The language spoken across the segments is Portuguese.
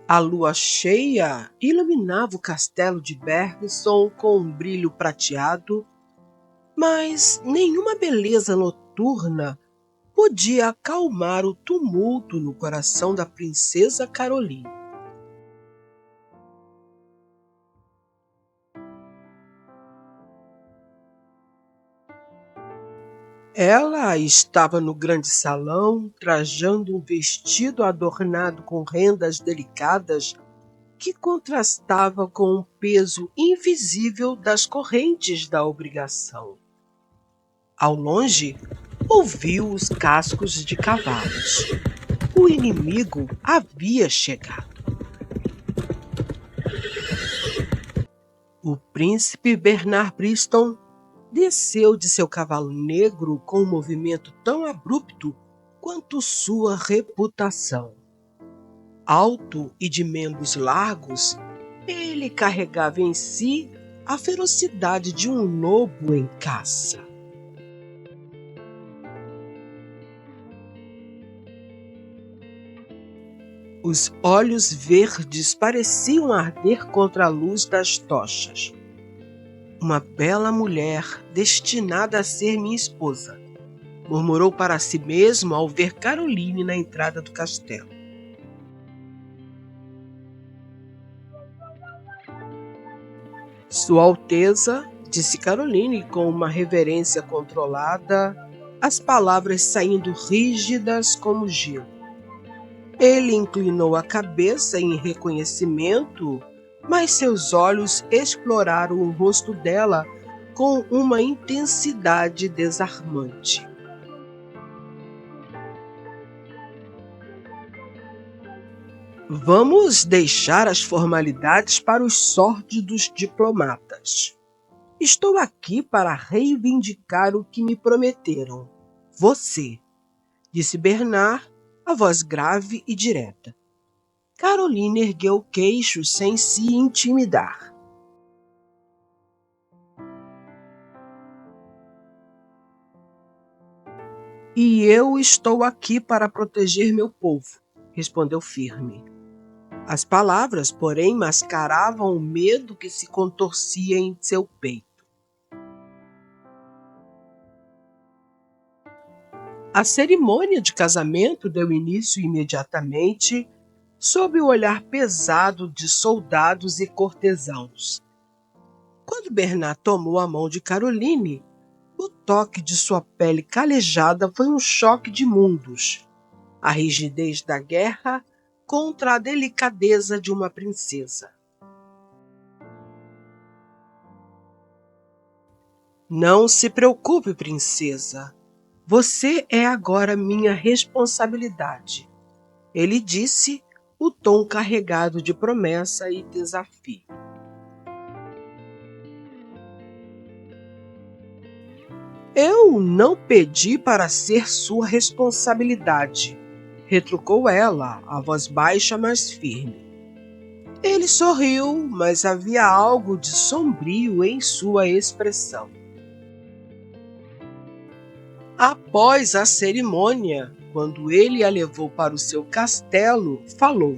A lua cheia iluminava o castelo de Bergson com um brilho prateado, mas nenhuma beleza noturna podia acalmar o tumulto no coração da princesa Caroline. Ela estava no grande salão, trajando um vestido adornado com rendas delicadas que contrastava com o peso invisível das correntes da obrigação. Ao longe, ouviu os cascos de cavalos. O inimigo havia chegado. O príncipe Bernard Briston desceu de seu cavalo negro com um movimento tão abrupto quanto sua reputação. Alto e de membros largos, ele carregava em si a ferocidade de um lobo em caça. Os olhos verdes pareciam arder contra a luz das tochas. Uma bela mulher destinada a ser minha esposa, murmurou para si mesmo ao ver Caroline na entrada do castelo. Sua Alteza, disse Caroline com uma reverência controlada, as palavras saindo rígidas como gelo. Ele inclinou a cabeça em reconhecimento, mas seus olhos exploraram o rosto dela com uma intensidade desarmante. Vamos deixar as formalidades para os sórdidos diplomatas. Estou aqui para reivindicar o que me prometeram. Você, disse Bernard, a voz grave e direta. Caroline ergueu o queixo sem se intimidar. E eu estou aqui para proteger meu povo, respondeu firme. As palavras, porém, mascaravam o medo que se contorcia em seu peito. A cerimônia de casamento deu início imediatamente sob o olhar pesado de soldados e cortesãos. Quando Bernard tomou a mão de Caroline, o toque de sua pele calejada foi um choque de mundos. A rigidez da guerra contra a delicadeza de uma princesa. Não se preocupe, princesa. Você é agora minha responsabilidade, ele disse, o tom carregado de promessa e desafio. Eu não pedi para ser sua responsabilidade, retrucou ela, a voz baixa, mas firme. Ele sorriu, mas havia algo de sombrio em sua expressão. Após a cerimônia, quando ele a levou para o seu castelo, falou: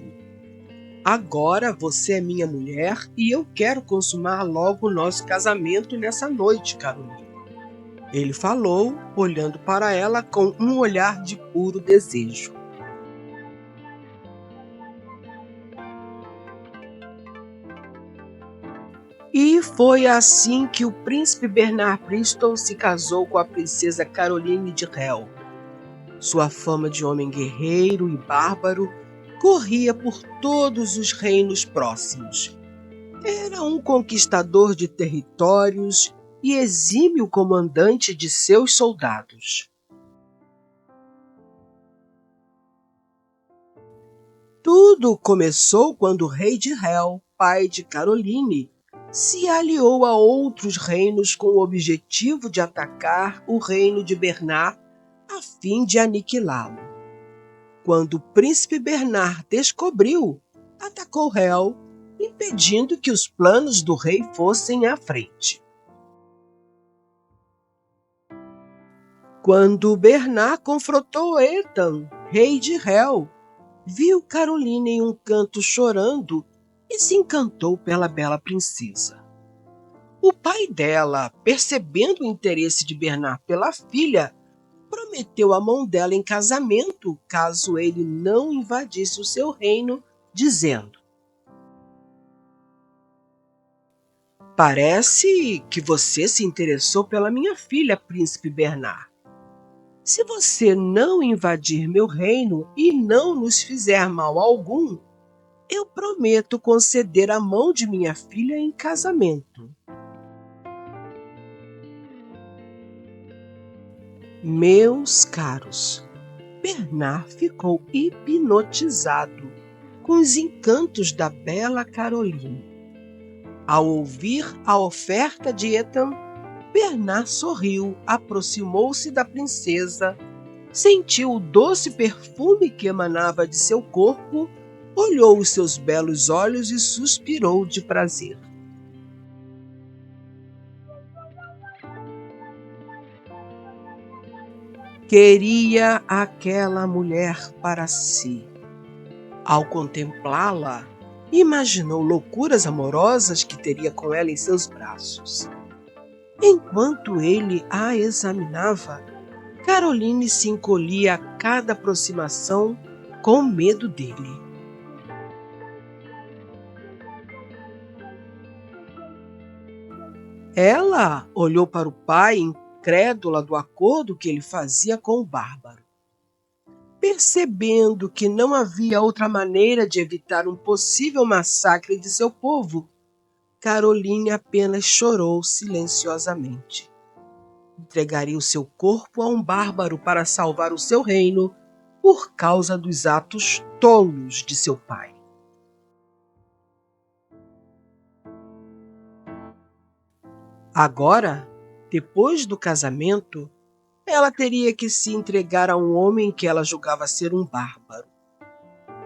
Agora você é minha mulher e eu quero consumar logo o nosso casamento nessa noite, Caroline. Ele falou, olhando para ela com um olhar de puro desejo. E foi assim que o príncipe Bernard Briston se casou com a princesa Caroline de Hell. Sua fama de homem guerreiro e bárbaro corria por todos os reinos próximos. Era um conquistador de territórios e exímio comandante de seus soldados. Tudo começou quando o rei de Hell, pai de Caroline, se aliou a outros reinos com o objetivo de atacar o reino de Bernard a fim de aniquilá-lo. Quando o príncipe Bernard descobriu, atacou Hell, impedindo que os planos do rei fossem à frente. Quando Bernard confrontou Ethan, rei de Hell, viu Carolina em um canto chorando e se encantou pela bela princesa. O pai dela, percebendo o interesse de Bernard pela filha, prometeu a mão dela em casamento caso ele não invadisse o seu reino, dizendo: "Parece que você se interessou pela minha filha, príncipe Bernard. Se você não invadir meu reino e não nos fizer mal algum, eu prometo conceder a mão de minha filha em casamento." Meus caros, Bernard ficou hipnotizado com os encantos da bela Caroline. Ao ouvir a oferta de Ethan, Bernard sorriu, aproximou-se da princesa, sentiu o doce perfume que emanava de seu corpo, olhou os seus belos olhos e suspirou de prazer. Queria aquela mulher para si. Ao contemplá-la, imaginou loucuras amorosas que teria com ela em seus braços. Enquanto ele a examinava, Caroline se encolhia a cada aproximação com medo dele. Ela olhou para o pai, incrédula do acordo que ele fazia com o bárbaro. Percebendo que não havia outra maneira de evitar um possível massacre de seu povo, Caroline apenas chorou silenciosamente. Entregaria o seu corpo a um bárbaro para salvar o seu reino por causa dos atos tolos de seu pai. Agora, depois do casamento, ela teria que se entregar a um homem que ela julgava ser um bárbaro.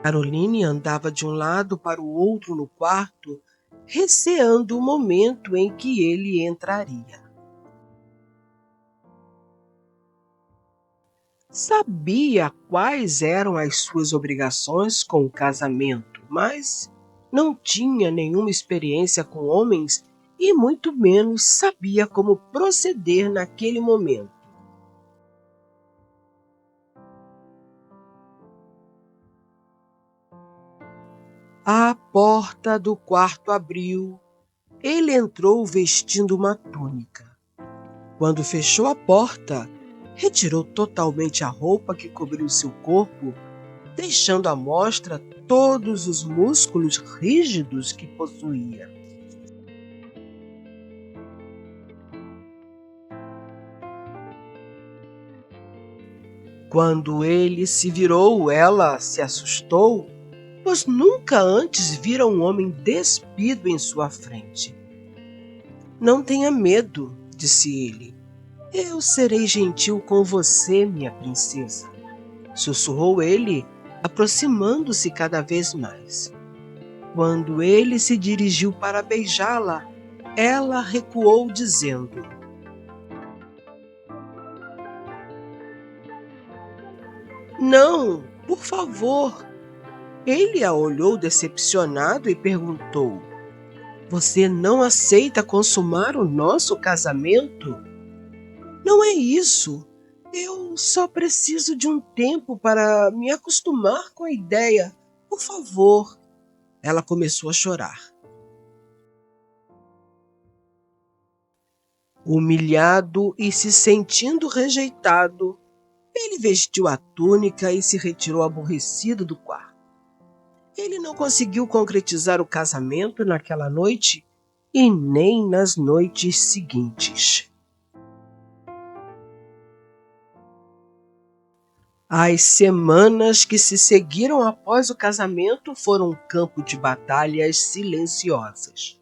Caroline andava de um lado para o outro no quarto, receando o momento em que ele entraria. Sabia quais eram as suas obrigações com o casamento, mas não tinha nenhuma experiência com homens e muito menos sabia como proceder naquele momento. A porta do quarto abriu. Ele entrou vestindo uma túnica. Quando fechou a porta, retirou totalmente a roupa que cobriu seu corpo, deixando à mostra todos os músculos rígidos que possuía. Quando ele se virou, ela se assustou, pois nunca antes vira um homem despido em sua frente. "Não tenha medo", disse ele. "Eu serei gentil com você, minha princesa", sussurrou ele, aproximando-se cada vez mais. Quando ele se dirigiu para beijá-la, ela recuou, dizendo: "Não, por favor." Ele a olhou decepcionado e perguntou: "Você não aceita consumar o nosso casamento?" "Não é isso. Eu só preciso de um tempo para me acostumar com a ideia. Por favor." Ela começou a chorar. Humilhado e se sentindo rejeitado, ele vestiu a túnica e se retirou aborrecido do quarto. Ele não conseguiu concretizar o casamento naquela noite e nem nas noites seguintes. As semanas que se seguiram após o casamento foram um campo de batalhas silenciosas.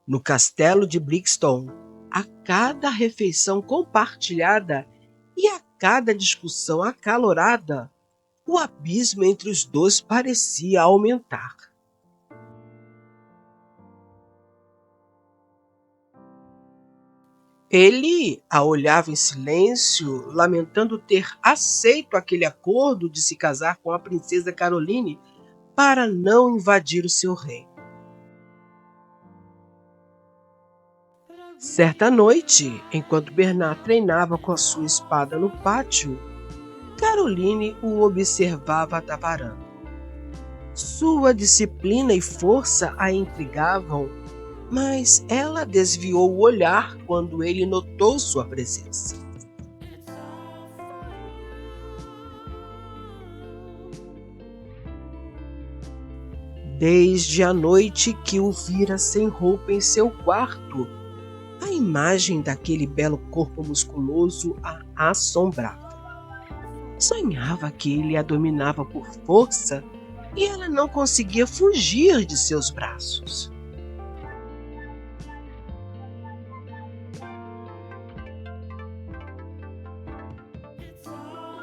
No castelo de Brixton, a cada refeição compartilhada e a cada discussão acalorada, o abismo entre os dois parecia aumentar. Ele a olhava em silêncio, lamentando ter aceito aquele acordo de se casar com a princesa Caroline para não invadir o seu reino. Certa noite, enquanto Bernard treinava com a sua espada no pátio, Caroline o observava da varanda. Sua disciplina e força a intrigavam, mas ela desviou o olhar quando ele notou sua presença. Desde a noite que o vira sem roupa em seu quarto, a imagem daquele belo corpo musculoso a assombrava. Sonhava que ele a dominava por força e ela não conseguia fugir de seus braços.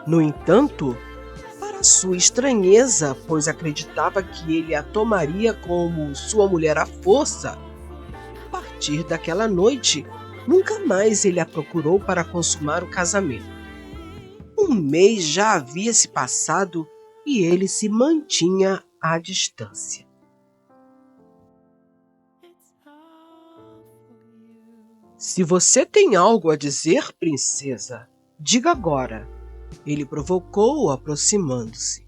No entanto, para sua estranheza, pois acreditava que ele a tomaria como sua mulher à força, a partir daquela noite, nunca mais ele a procurou para consumar o casamento. Um mês já havia se passado e ele se mantinha à distância. Se você tem algo a dizer, princesa, diga agora. Ele provocou, aproximando-se.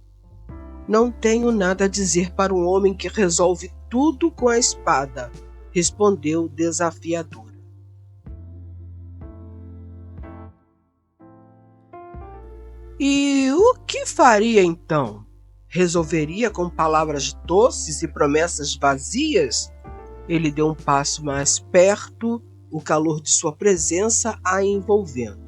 Não tenho nada a dizer para um homem que resolve tudo com a espada, respondeu desafiadora. E o que faria então? Resolveria com palavras doces e promessas vazias? Ele deu um passo mais perto, o calor de sua presença a envolvendo.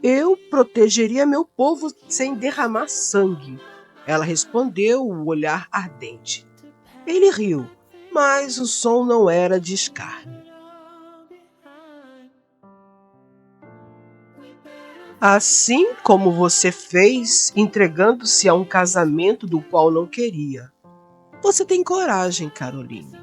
Eu protegeria meu povo sem derramar sangue, ela respondeu, o olhar ardente. Ele riu, mas o som não era de escárnio. Assim como você fez, entregando-se a um casamento do qual não queria. Você tem coragem, Caroline,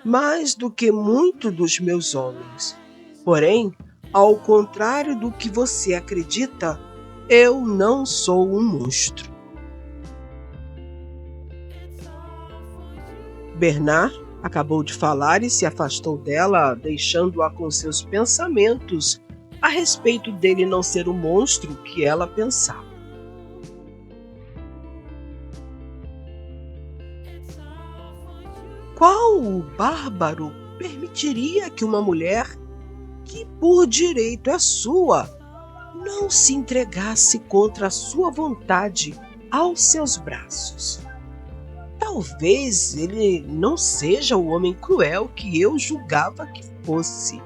mais do que muitos dos meus homens. Porém, ao contrário do que você acredita, eu não sou um monstro. Bernard acabou de falar e se afastou dela, deixando-a com seus pensamentos a respeito dele não ser o monstro que ela pensava. Qual bárbaro permitiria que uma mulher, que por direito é sua, não se entregasse contra a sua vontade aos seus braços? Talvez ele não seja o homem cruel que eu julgava que fosse.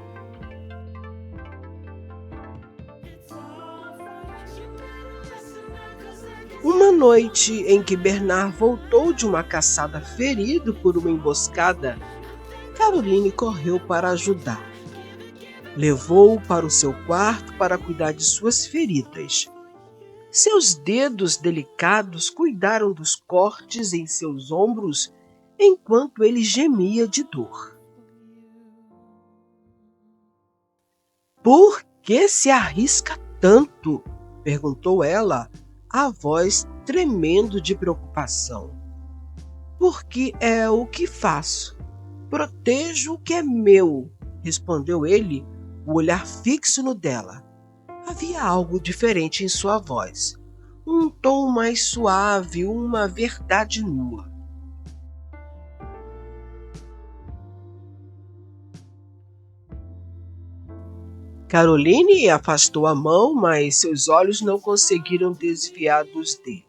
Uma noite em que Bernard voltou de uma caçada ferido por uma emboscada, Caroline correu para ajudar. Levou-o para o seu quarto para cuidar de suas feridas. Seus dedos delicados cuidaram dos cortes em seus ombros enquanto ele gemia de dor. Por que se arrisca tanto? Perguntou ela, a voz tremendo de preocupação. Porque é o que faço. Protejo o que é meu, respondeu ele, o olhar fixo no dela. Havia algo diferente em sua voz, um tom mais suave, uma verdade nua. Caroline afastou a mão, mas seus olhos não conseguiram desviar dos dele.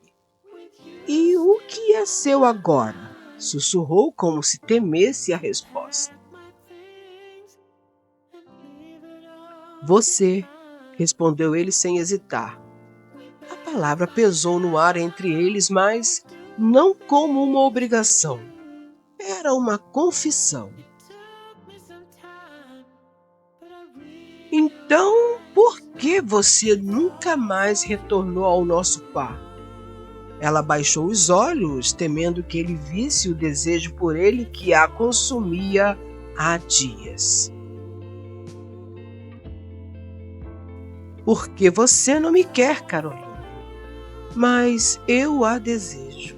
E o que é seu agora? Sussurrou como se temesse a resposta. Você, respondeu ele sem hesitar. A palavra pesou no ar entre eles, mas não como uma obrigação. Era uma confissão. Então, por que você nunca mais retornou ao nosso quarto? Ela baixou os olhos, temendo que ele visse o desejo por ele que a consumia há dias. Porque você não me quer, Carolina, mas eu a desejo.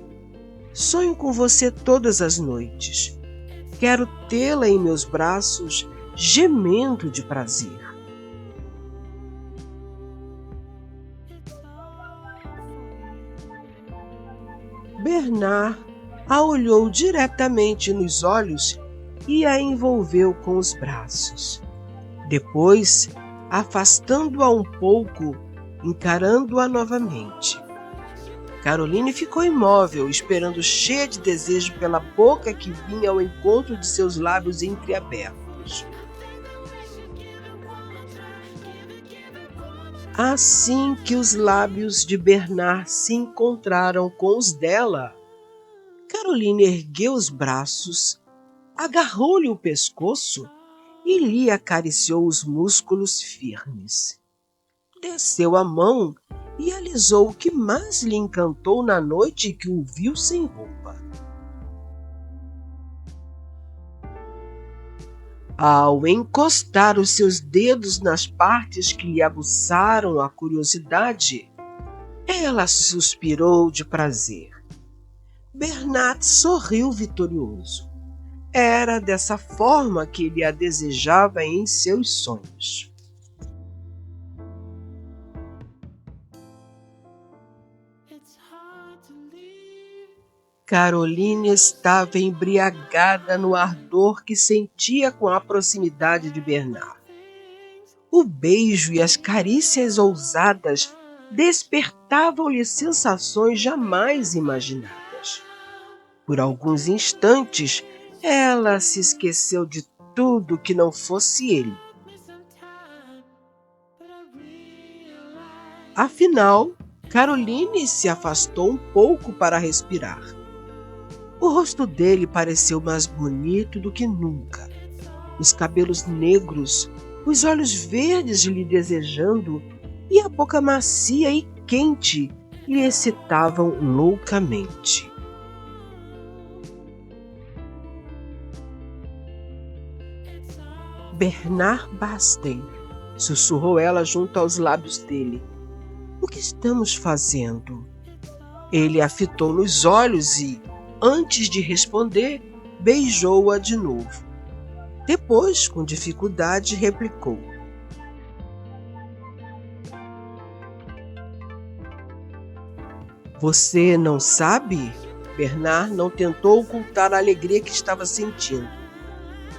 Sonho com você todas as noites. Quero tê-la em meus braços, gemendo de prazer. Bernard a olhou diretamente nos olhos e a envolveu com os braços. Depois, afastando-a um pouco, encarando-a novamente. Caroline ficou imóvel, esperando, cheia de desejo pela boca que vinha ao encontro de seus lábios entreabertos. Assim que os lábios de Bernard se encontraram com os dela, Caroline ergueu os braços, agarrou-lhe o pescoço e lhe acariciou os músculos firmes. Desceu a mão e alisou o que mais lhe encantou na noite que o viu sem roupa. Ao encostar os seus dedos nas partes que lhe aguçaram a curiosidade, ela suspirou de prazer. Bernard sorriu vitorioso. Era dessa forma que ele a desejava em seus sonhos. Caroline estava embriagada no ardor que sentia com a proximidade de Bernard. O beijo e as carícias ousadas despertavam-lhe sensações jamais imaginadas. Por alguns instantes, ela se esqueceu de tudo que não fosse ele. Afinal, Caroline se afastou um pouco para respirar. O rosto dele pareceu mais bonito do que nunca. Os cabelos negros, os olhos verdes lhe desejando e a boca macia e quente lhe excitavam loucamente. Bernard Basten, sussurrou ela junto aos lábios dele. O que estamos fazendo? Ele a fitou nos olhos e, antes de responder, beijou-a de novo. Depois, com dificuldade, replicou. Você não sabe? Bernard não tentou ocultar a alegria que estava sentindo.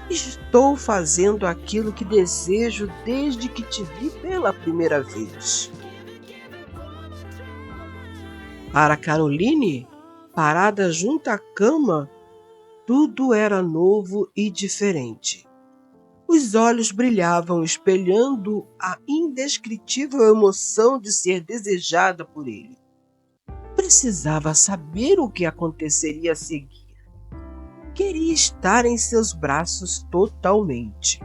Estou fazendo aquilo que desejo desde que te vi pela primeira vez. Para Caroline, parada junto à cama, tudo era novo e diferente. Os olhos brilhavam, espelhando a indescritível emoção de ser desejada por ele. Precisava saber o que aconteceria a seguir. Queria estar em seus braços totalmente.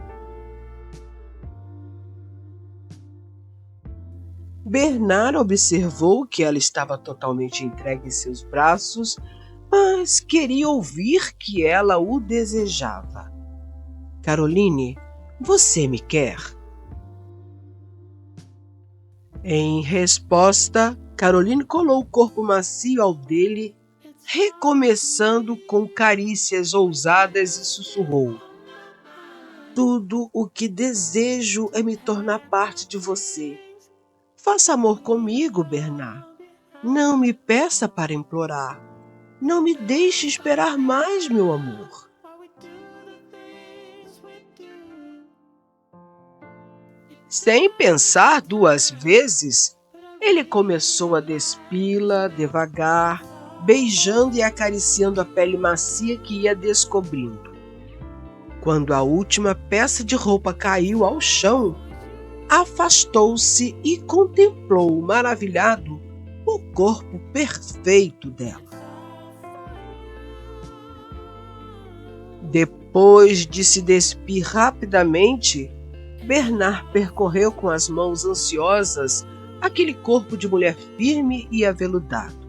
Bernard observou que ela estava totalmente entregue em seus braços, mas queria ouvir que ela o desejava. Caroline, você me quer? Em resposta, Caroline colou o corpo macio ao dele, recomeçando com carícias ousadas e sussurrou. Tudo o que desejo é me tornar parte de você. Faça amor comigo, Bernard. Não me peça para implorar. Não me deixe esperar mais, meu amor. Sem pensar duas vezes, ele começou a despi-la devagar, beijando e acariciando a pele macia que ia descobrindo. Quando a última peça de roupa caiu ao chão, afastou-se e contemplou, maravilhado, o corpo perfeito dela. Depois de se despir rapidamente, Bernard percorreu com as mãos ansiosas aquele corpo de mulher firme e aveludado.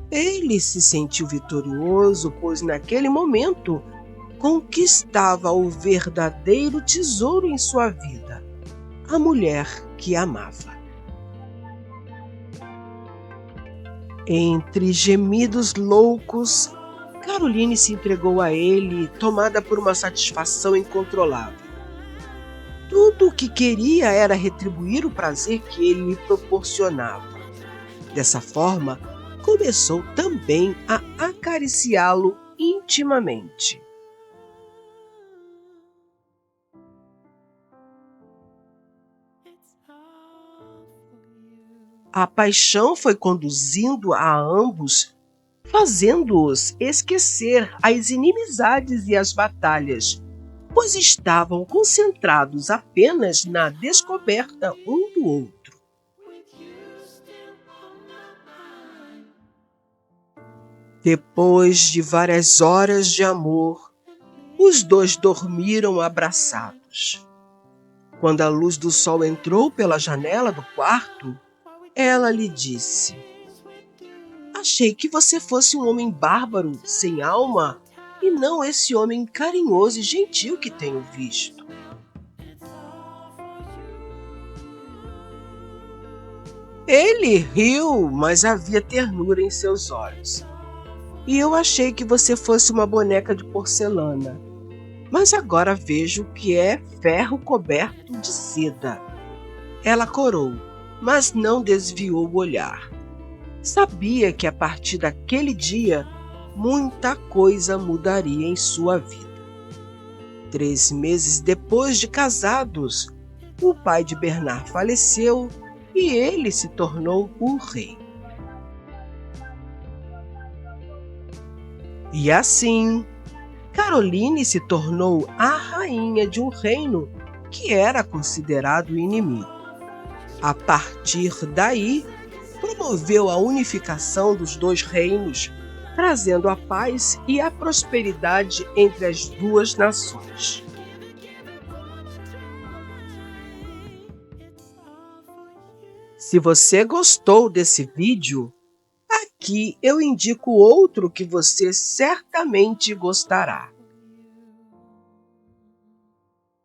Ele se sentiu vitorioso, pois naquele momento conquistava o verdadeiro tesouro em sua vida, a mulher que amava. Entre gemidos loucos, Caroline se entregou a ele, tomada por uma satisfação incontrolável. Tudo o que queria era retribuir o prazer que ele lhe proporcionava. Dessa forma, começou também a acariciá-lo intimamente. A paixão foi conduzindo a ambos, fazendo-os esquecer as inimizades e as batalhas, pois estavam concentrados apenas na descoberta um do outro. Depois de várias horas de amor, os dois dormiram abraçados. Quando a luz do sol entrou pela janela do quarto, ela lhe disse: "Achei que você fosse um homem bárbaro, sem alma, e não esse homem carinhoso e gentil que tenho visto." Ele riu, mas havia ternura em seus olhos. "E eu achei que você fosse uma boneca de porcelana, mas agora vejo que é ferro coberto de seda." Ela corou, mas não desviou o olhar. Sabia que a partir daquele dia, muita coisa mudaria em sua vida. 3 meses depois de casados, o pai de Bernard faleceu e ele se tornou o rei. E assim, Caroline se tornou a rainha de um reino que era considerado inimigo. A partir daí, promoveu a unificação dos dois reinos, trazendo a paz e a prosperidade entre as duas nações. Se você gostou desse vídeo, aqui eu indico outro que você certamente gostará.